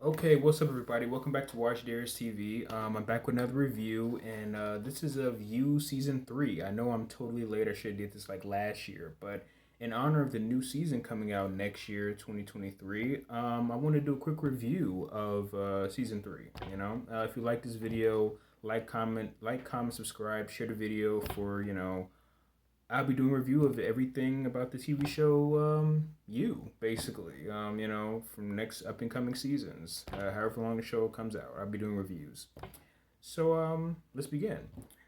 Okay, what's up, everybody? Welcome back to Watch Dares TV. I'm back with another review, and this is of You Season 3. I know I'm totally late. I should have did this like last year, but in honor of the new season coming out next year, 2023, I want to do a quick review of Season 3. If you like this video, like, comment, subscribe, share the video for, I'll be doing a review of everything about the TV show, You, basically. From next up and coming seasons, however long the show comes out, I'll be doing reviews. So, let's begin.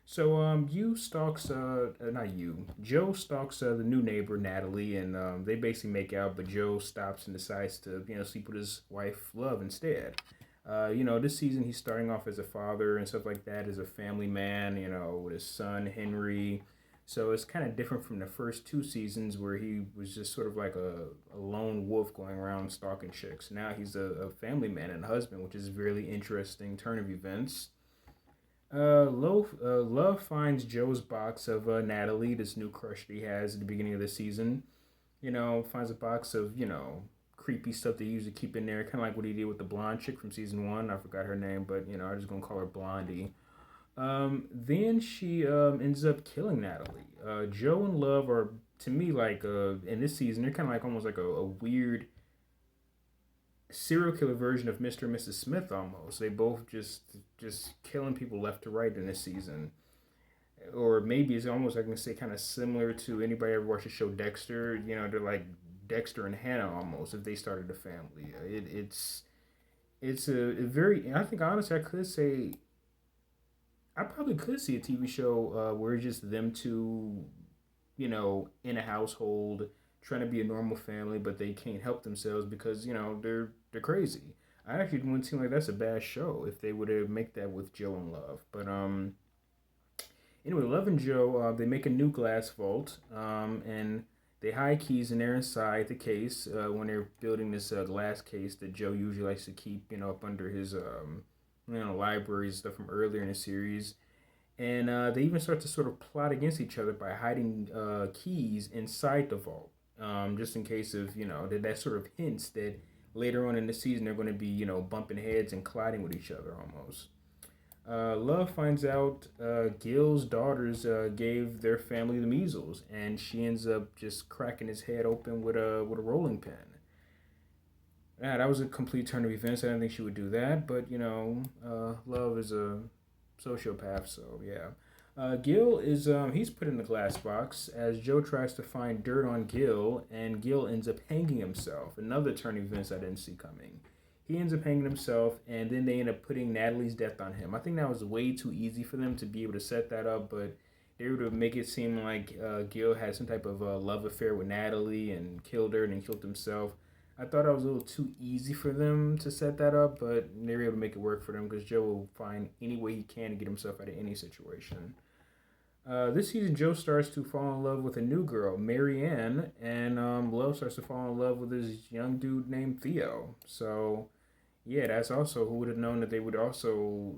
So, you stalks, not you, Joe stalks the new neighbor Natalie, and they basically make out, but Joe stops and decides to, sleep with his wife Love instead. This season he's starting off as a father and stuff like that, as a family man, with his son Henry. So it's kind of different from the first two seasons where he was just sort of like a lone wolf going around stalking chicks. Now he's a family man and a husband, which is a really interesting turn of events. Love finds Joe's box of Natalie, this new crush that he has at the beginning of the season. Finds a box of, creepy stuff they usually keep in there, kind of like what he did with the blonde chick from season one. I forgot her name, but, I'm just going to call her Blondie. Then she ends up killing Natalie. Joe and Love are, to me, like, in this season, they're kind of like almost like a weird serial killer version of Mr. and Mrs. Smith almost. They both just killing people left to right in this season. Or maybe it's almost, I can say, kind of similar to anybody ever watched the show Dexter. They're like Dexter and Hannah almost if they started a family. It's a very, I think honestly I could say I probably could see a TV show where it's just them two, in a household trying to be a normal family, but they can't help themselves because they're crazy. I actually wouldn't seem like that's a bad show if they would have make that with Joe and Love. But anyway, Love and Joe they make a new glass vault and they hide keys and they're inside the case when they're building this glass case that Joe usually likes to keep up under his library stuff from earlier in the series. And they even start to sort of plot against each other by hiding keys inside the vault, just in case of that sort of hints that later on in the season they're going to be bumping heads and colliding with each other almost. Love finds out Gil's daughters gave their family the measles, and she ends up just cracking his head open with a rolling pin. Yeah, that was a complete turn of events. I didn't think she would do that, but Love is a sociopath, so yeah. Gil is he's put in the glass box as Joe tries to find dirt on Gil, and Gil ends up hanging himself. Another turn of events I didn't see coming. He ends up hanging himself, and then they end up putting Natalie's death on him. I think that was way too easy for them to be able to set that up, but they were to make it seem like Gil had some type of love affair with Natalie and killed her and then killed himself. I thought it was a little too easy for them to set that up, but they were able to make it work for them because Joe will find any way he can to get himself out of any situation. This season, Joe starts to fall in love with a new girl, Marianne, and Love starts to fall in love with this young dude named Theo. So, yeah, that's also who would have known that they would also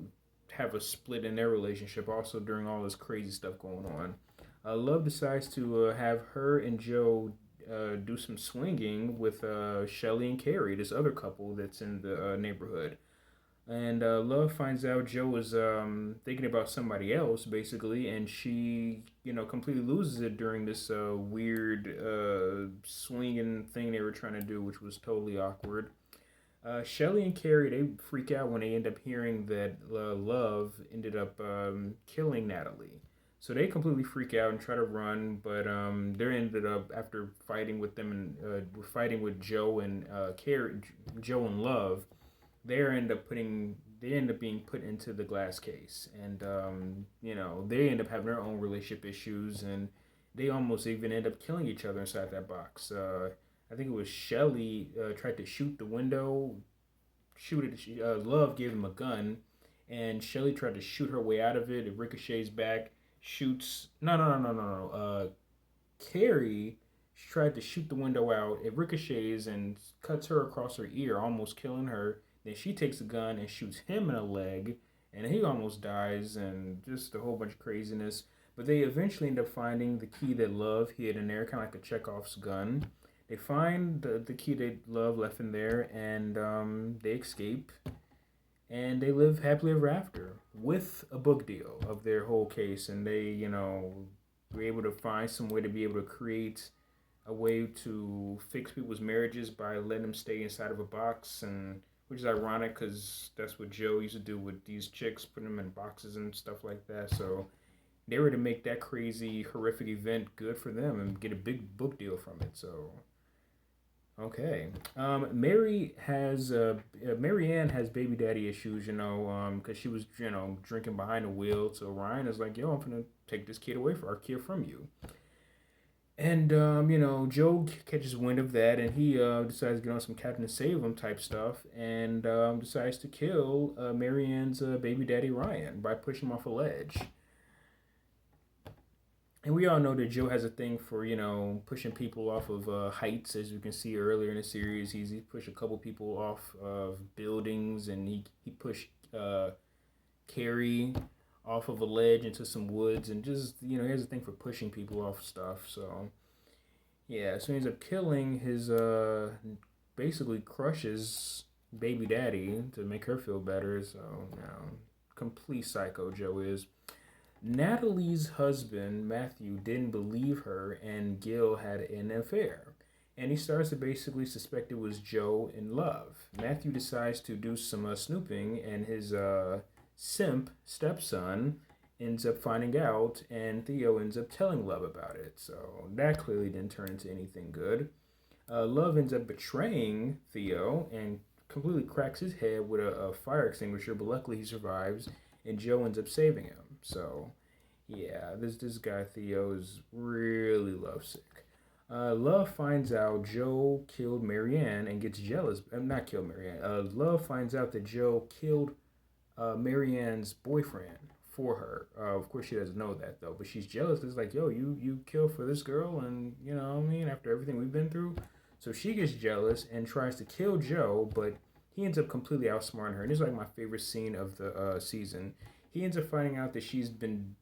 have a split in their relationship, also during all this crazy stuff going on. Love decides to have her and Joe do some swinging with Shelly and Carrie, this other couple that's in the neighborhood. And Love finds out Joe is thinking about somebody else, basically, and she, completely loses it during this weird swinging thing they were trying to do, which was totally awkward. Shelly and Carrie, they freak out when they end up hearing that Love ended up killing Natalie. So they completely freak out and try to run, but they ended up after fighting with them and fighting with Joe and Carrie, Joe and Love. They end up being put into the glass case, and they end up having their own relationship issues, and they almost even end up killing each other inside that box. I think it was Shelly tried to shoot the window, shoot it. Love gave him a gun, and Shelly tried to shoot her way out of it. It ricochets back, shoots. No. Carrie tried to shoot the window out. It ricochets and cuts her across her ear, almost killing her. Then she takes a gun and shoots him in the leg, and he almost dies, and just a whole bunch of craziness. But they eventually end up finding the key that Love hid in there, kind of like a Chekhov's gun. They find the key they love left in there, and they escape, and they live happily ever after with a book deal of their whole case, and they, were able to find some way to be able to create a way to fix people's marriages by letting them stay inside of a box, and which is ironic because that's what Joe used to do with these chicks, put them in boxes and stuff like that. So they were to make that crazy horrific event good for them and get a big book deal from it. So okay, Mary Ann has baby daddy issues, because she was drinking behind the wheel. So Ryan is like, yo, I'm gonna take this kid away for our kid from you. And Joe catches wind of that, and he decides to get on some Captain Save him type stuff, and decides to kill Marianne's baby daddy Ryan by pushing him off a ledge. And we all know that Joe has a thing for pushing people off of heights, as you can see earlier in the series. He pushed a couple people off of buildings, and he pushed Carrie off of a ledge into some woods, and just he has a thing for pushing people off stuff. So yeah, so he ends up killing his basically crushes baby daddy to make her feel better. So complete psycho Joe is. Natalie's husband Matthew didn't believe her, and Gil had an affair. And he starts to basically suspect it was Joe in love. Matthew decides to do some snooping, and his simp stepson ends up finding out, and Theo ends up telling Love about it. So that clearly didn't turn into anything good. Love ends up betraying Theo and completely cracks his head with a fire extinguisher, but luckily he survives, and Joe ends up saving him. So yeah, this guy Theo is really lovesick. Love finds out Joe killed Marianne and gets jealous. Not killed Marianne. Love finds out that Joe killed Marianne's boyfriend for her. Of course, she doesn't know that though, but she's jealous. It's like, yo, you killed for this girl, and you know what I mean, after everything we've been through. So she gets jealous and tries to kill Joe, but he ends up completely outsmarting her. And this is like my favorite scene of the season. He ends up finding out that she's been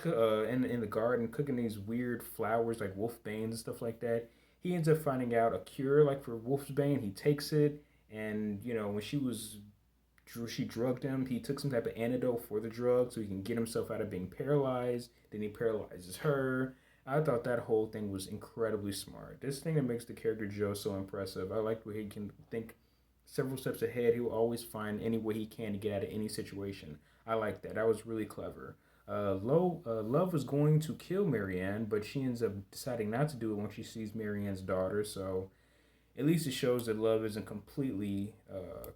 in the garden cooking these weird flowers like wolfbane and stuff like that. He ends up finding out a cure like for wolfsbane. He takes it, and when she drugged him, he took some type of antidote for the drug so he can get himself out of being paralyzed. Then he paralyzes her. I thought that whole thing was incredibly smart. This thing that makes the character Joe so impressive. I like where he can think several steps ahead. He will always find any way he can to get out of any situation. I like that. That was really clever. Love was going to kill Marianne, but she ends up deciding not to do it when she sees Marianne's daughter. So at least it shows that Love isn't completely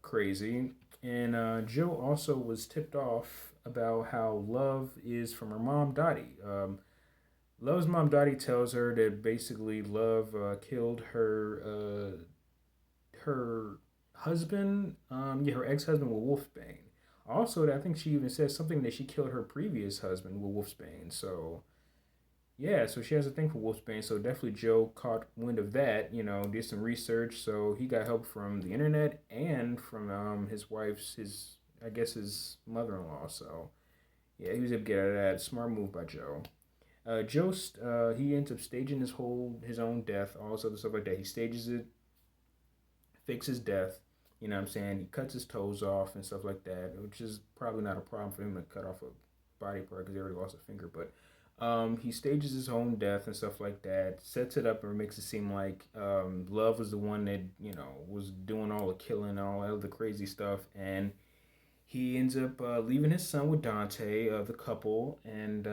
crazy. And Joe also was tipped off about how Love is from her mom, Dottie. Love's mom, Dottie, tells her that basically Love killed her husband, her ex-husband with wolfbane. Also, I think she even says something that she killed her previous husband with wolfsbane. So yeah, so she has a thing for wolfsbane. So definitely Joe caught wind of that. Did some research. So he got help from the internet and from his wife's his mother-in-law. So yeah, he was able to get out of that. Smart move by Joe. He ends up staging his own death, all this other stuff like that. He stages it, fakes his death. You know what I'm saying? He cuts his toes off and stuff like that, which is probably not a problem for him to cut off a body part because he already lost a finger. But he stages his own death and stuff like that, sets it up and makes it seem like Love was the one that, was doing all the killing and all the crazy stuff. And he ends up leaving his son with Dante, the couple. And,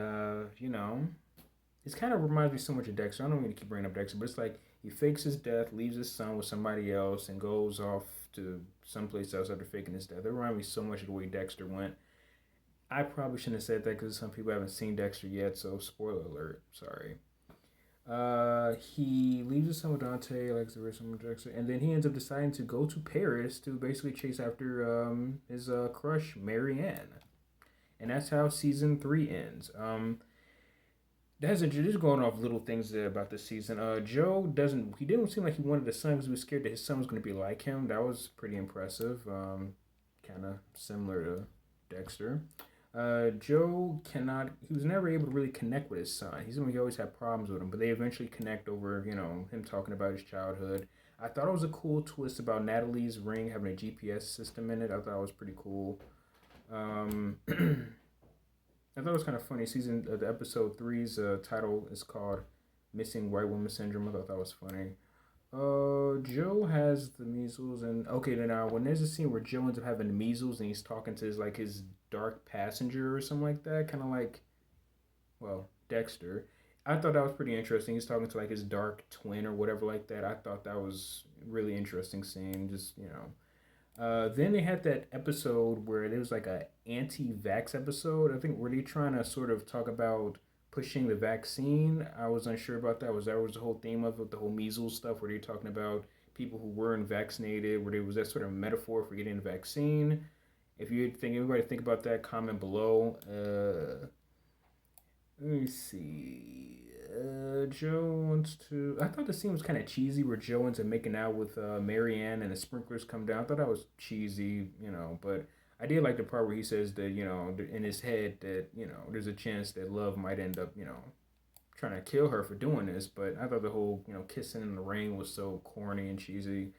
it kind of reminds me so much of Dexter. I don't mean to keep bringing up Dexter, but it's like he fakes his death, leaves his son with somebody else, and goes off to someplace else after faking his death. It reminds me so much of the way Dexter went. I probably shouldn't have said that because some people haven't seen Dexter yet, so spoiler alert. Sorry. He leaves his son with Dante, like the rest of Dexter, and then he ends up deciding to go to Paris to basically chase after his crush, Marianne. And that's how season 3 ends. Just going off little things there about this season. Joe didn't seem like he wanted a son because he was scared that his son was going to be like him. That was pretty impressive. Kind of similar to Dexter. Joe cannot. He was never able to really connect with his son. He always had problems with him, but they eventually connect over, him talking about his childhood. I thought it was a cool twist about Natalie's ring having a GPS system in it. I thought it was pretty cool. I thought it was kind of funny. The episode three's title is called "Missing White Woman Syndrome." I thought that was funny. Joe has the measles, and okay, then now when there's a scene where Joe ends up having the measles, and he's talking to his dark passenger or something like that, kind of like, well, Dexter. I thought that was pretty interesting. He's talking to like his dark twin or whatever like that. I thought that was really interesting scene. Just then they had that episode where there was like a anti-vax episode. I think were they trying to sort of talk about pushing the vaccine? I was unsure about that. Was the whole theme of it, the whole measles stuff, where they're talking about people who weren't vaccinated, where there was that sort of metaphor for getting the vaccine. If you think anybody think about that, comment below. Let me see. Joe wants to. I thought the scene was kind of cheesy where Joe ends up making out with Marianne and the sprinklers come down. I thought that was cheesy, but I did like the part where he says that, in his head that, there's a chance that Love might end up, trying to kill her for doing this. But I thought the whole, kissing in the rain was so corny and cheesy.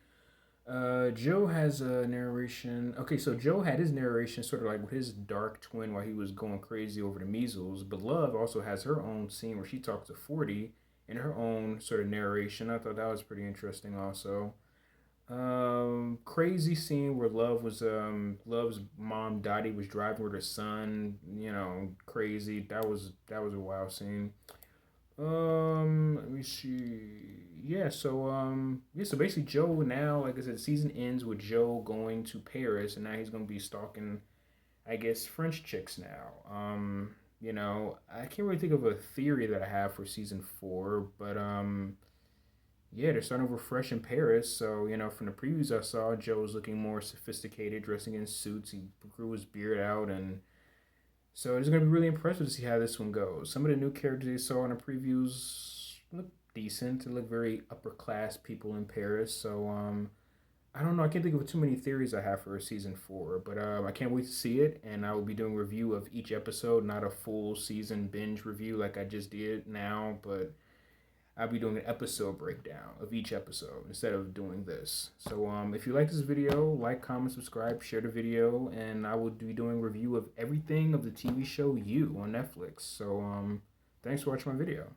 Joe has a narration. Okay, so Joe had his narration sort of like with his dark twin while he was going crazy over the measles. But Love also has her own scene where she talks to 40 in her own sort of narration. I thought that was pretty interesting also. Crazy scene where Love's mom Dottie was driving with her son. Crazy. That was a wild scene. Let me see. So basically Joe now, like I said, the season ends with Joe going to Paris and now he's gonna be stalking, I guess, French chicks now. I can't really think of a theory that I have for season four, but yeah, they're starting over fresh in Paris. So, from the previews I saw, Joe's looking more sophisticated, dressing in suits. He grew his beard out and so it's gonna be really impressive to see how this one goes. Some of the new characters they saw in the previews look decent. They look very upper class people in Paris. So I don't know. I can't think of too many theories I have for season four, but I can't wait to see it. And I will be doing a review of each episode, not a full season binge review like I just did now, but I'll be doing an episode breakdown of each episode instead of doing this. So if you like this video, like, comment, subscribe, share the video, and I will be doing a review of everything of the TV show You on Netflix. So thanks for watching my video.